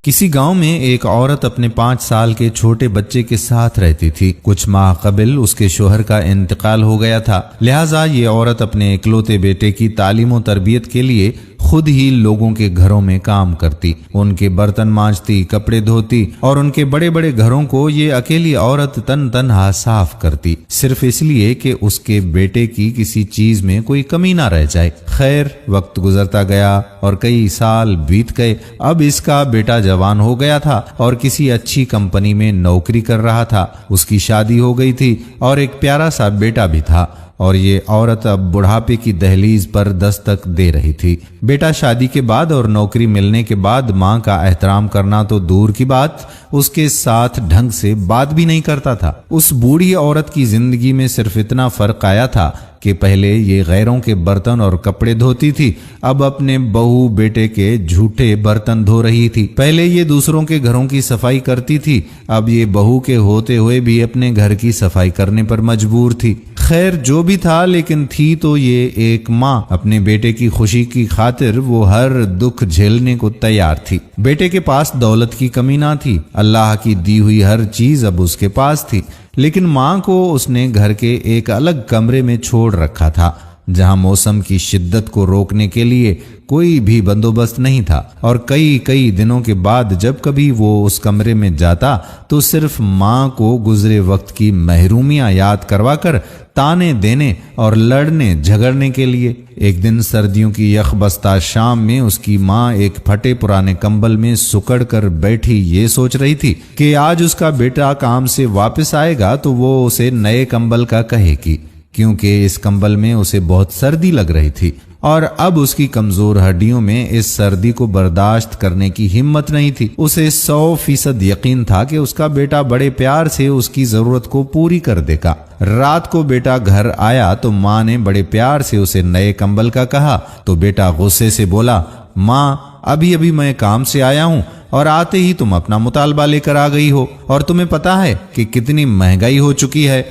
کسی گاؤں میں ایک عورت اپنے 5 سال کے چھوٹے بچے کے ساتھ رہتی تھی۔ کچھ ماہ قبل اس کے شوہر کا انتقال ہو گیا تھا، لہٰذا یہ عورت اپنے اکلوتے بیٹے کی تعلیم و تربیت کے لیے خود ہی لوگوں کے گھروں میں کام کرتی، ان کے برتن مانجتی، کپڑے دھوتی، اور ان کے بڑے بڑے گھروں کو یہ اکیلی عورت تنہا صاف کرتی، صرف اس لیے کہ اس کے بیٹے کی کسی چیز میں کوئی کمی نہ رہ جائے۔ خیر، وقت گزرتا گیا اور کئی سال بیت گئے۔ اب اس کا بیٹا جوان ہو گیا تھا اور کسی اچھی کمپنی میں نوکری کر رہا تھا، اس کی شادی ہو گئی تھی اور ایک پیارا سا بیٹا بھی تھا، اور یہ عورت اب بڑھاپے کی دہلیز پر دستک دے رہی تھی۔ بیٹا شادی کے بعد اور نوکری ملنے کے بعد ماں کا احترام کرنا تو دور کی بات، اس کے ساتھ ڈھنگ سے بات بھی نہیں کرتا تھا۔ اس بوڑھی عورت کی زندگی میں صرف اتنا فرق آیا تھا کہ پہلے یہ غیروں کے برتن اور کپڑے دھوتی تھی، اب اپنے بہو بیٹے کے جھوٹے برتن دھو رہی تھی۔ پہلے یہ دوسروں کے گھروں کی صفائی کرتی تھی، اب یہ بہو کے ہوتے ہوئے بھی اپنے گھر کی صفائی کرنے پر مجبور تھی۔ خیر، جو بھی تھا، لیکن تھی تو یہ ایک ماں۔ اپنے بیٹے کی خوشی کی خاطر وہ ہر دکھ جھیلنے کو تیار تھی۔ بیٹے کے پاس دولت کی کمی نہ تھی، اللہ کی دی ہوئی ہر چیز اب اس کے پاس تھی، لیکن ماں کو اس نے گھر کے ایک الگ کمرے میں چھوڑ رکھا تھا جہاں موسم کی شدت کو روکنے کے لیے کوئی بھی بندوبست نہیں تھا، اور کئی دنوں کے بعد جب کبھی وہ اس کمرے میں جاتا تو صرف ماں کو گزرے وقت کی محرومیاں یاد کروا کر تانے دینے اور لڑنے جھگڑنے کے لیے۔ ایک دن سردیوں کی یخ بستہ شام میں اس کی ماں ایک پھٹے پرانے کمبل میں سکڑ کر بیٹھی یہ سوچ رہی تھی کہ آج اس کا بیٹا کام سے واپس آئے گا تو وہ اسے نئے کمبل کا کہے گی، کیونکہ اس کمبل میں اسے بہت سردی لگ رہی تھی، اور اب اس کی کمزور ہڈیوں میں اس سردی کو برداشت کرنے کی ہمت نہیں تھی۔ اسے 100% یقین تھا کہ اس کا بیٹا بڑے پیار سے اس کی ضرورت کو پوری کر دے گا۔ رات کو بیٹا گھر آیا تو ماں نے بڑے پیار سے اسے نئے کمبل کا کہا تو بیٹا غصے سے بولا، ماں، ابھی میں کام سے آیا ہوں اور آتے ہی تم اپنا مطالبہ لے کر آ گئی ہو، اور تمہیں پتا ہے کہ کتنی مہنگائی ہو چکی ہے۔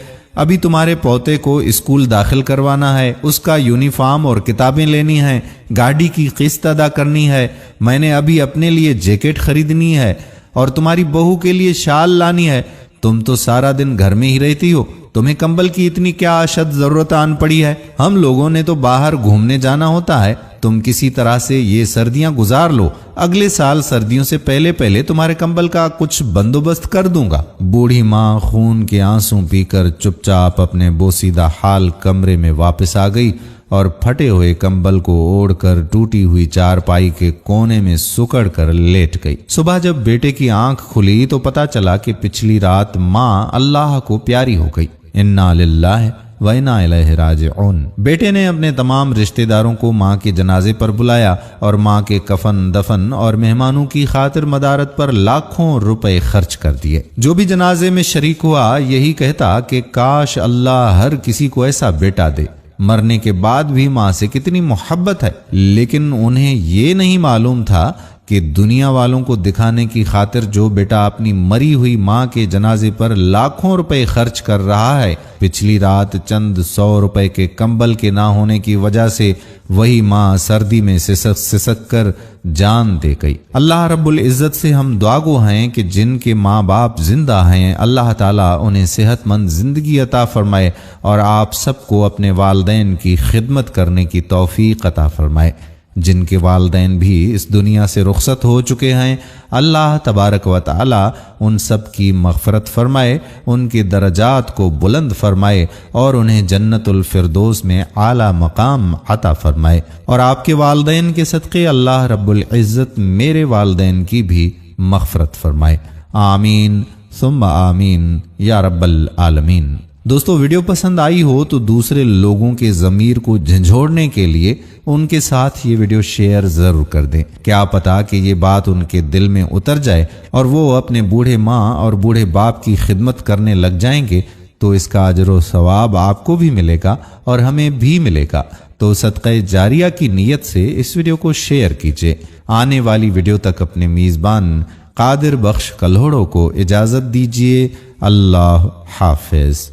ابھی تمہارے پوتے کو اسکول داخل کروانا ہے، اس کا یونیفارم اور کتابیں لینی ہیں، گاڑی کی قسط ادا کرنی ہے، میں نے ابھی اپنے لیے جیکٹ خریدنی ہے، اور تمہاری بہو کے لیے شال لانی ہے۔ تم تو سارا دن گھر میں ہی رہتی ہو، تمہیں کمبل کی اتنی کیا اشد ضرورت آن پڑی ہے؟ ہم لوگوں نے تو باہر گھومنے جانا ہوتا ہے، تم کسی طرح سے یہ سردیاں گزار لو، اگلے سال سردیوں سے پہلے تمہارے کمبل کا کچھ بندوبست کر دوں گا۔ بوڑھی ماں خون کے آنسو پی کر چپ چاپ اپنے بوسیدہ حال کمرے میں واپس آ گئی اور پھٹے ہوئے کمبل کو اوڑھ کر ٹوٹی ہوئی چارپائی کے کونے میں سکڑ کر لیٹ گئی۔ صبح جب بیٹے کی آنکھ کھلی تو پتا چلا کہ پچھلی رات ماں اللہ کو پیاری ہو گئی۔ انا للہ وَإِنَّا إِلَيْهِ رَاجِعُونَ۔ بیٹے نے اپنے تمام رشتہ داروں کو ماں کے جنازے پر بلایا اور ماں کے کفن دفن اور مہمانوں کی خاطر مدارت پر لاکھوں روپے خرچ کر دیے۔ جو بھی جنازے میں شریک ہوا یہی کہتا کہ کاش اللہ ہر کسی کو ایسا بیٹا دے۔ مرنے کے بعد بھی ماں سے کتنی محبت ہے، لیکن انہیں یہ نہیں معلوم تھا کہ دنیا والوں کو دکھانے کی خاطر جو بیٹا اپنی مری ہوئی ماں کے جنازے پر لاکھوں روپے خرچ کر رہا ہے، پچھلی رات چند 100 روپے کے کمبل کے نہ ہونے کی وجہ سے وہی ماں سردی میں سسک کر جان دے گئی۔ اللہ رب العزت سے ہم دعا گو ہیں کہ جن کے ماں باپ زندہ ہیں، اللہ تعالیٰ انہیں صحت مند زندگی عطا فرمائے اور آپ سب کو اپنے والدین کی خدمت کرنے کی توفیق عطا فرمائے۔ جن کے والدین بھی اس دنیا سے رخصت ہو چکے ہیں، اللہ تبارک و تعالی ان سب کی مغفرت فرمائے، ان کے درجات کو بلند فرمائے اور انہیں جنت الفردوس میں اعلیٰ مقام عطا فرمائے، اور آپ کے والدین کے صدقے اللہ رب العزت میرے والدین کی بھی مغفرت فرمائے۔ آمین ثم آمین یا رب العالمین۔ دوستو، ویڈیو پسند آئی ہو تو دوسرے لوگوں کے ضمیر کو جھنجھوڑنے کے لیے ان کے ساتھ یہ ویڈیو شیئر ضرور کر دیں۔ کیا پتا کہ یہ بات ان کے دل میں اتر جائے اور وہ اپنے بوڑھے ماں اور بوڑھے باپ کی خدمت کرنے لگ جائیں گے، تو اس کا اجر و ثواب آپ کو بھی ملے گا اور ہمیں بھی ملے گا۔ تو صدقہ جاریہ کی نیت سے اس ویڈیو کو شیئر کیجئے۔ آنے والی ویڈیو تک اپنے میزبان قادر بخش کلہوڑوں کو اجازت دیجیے۔ اللہ حافظ۔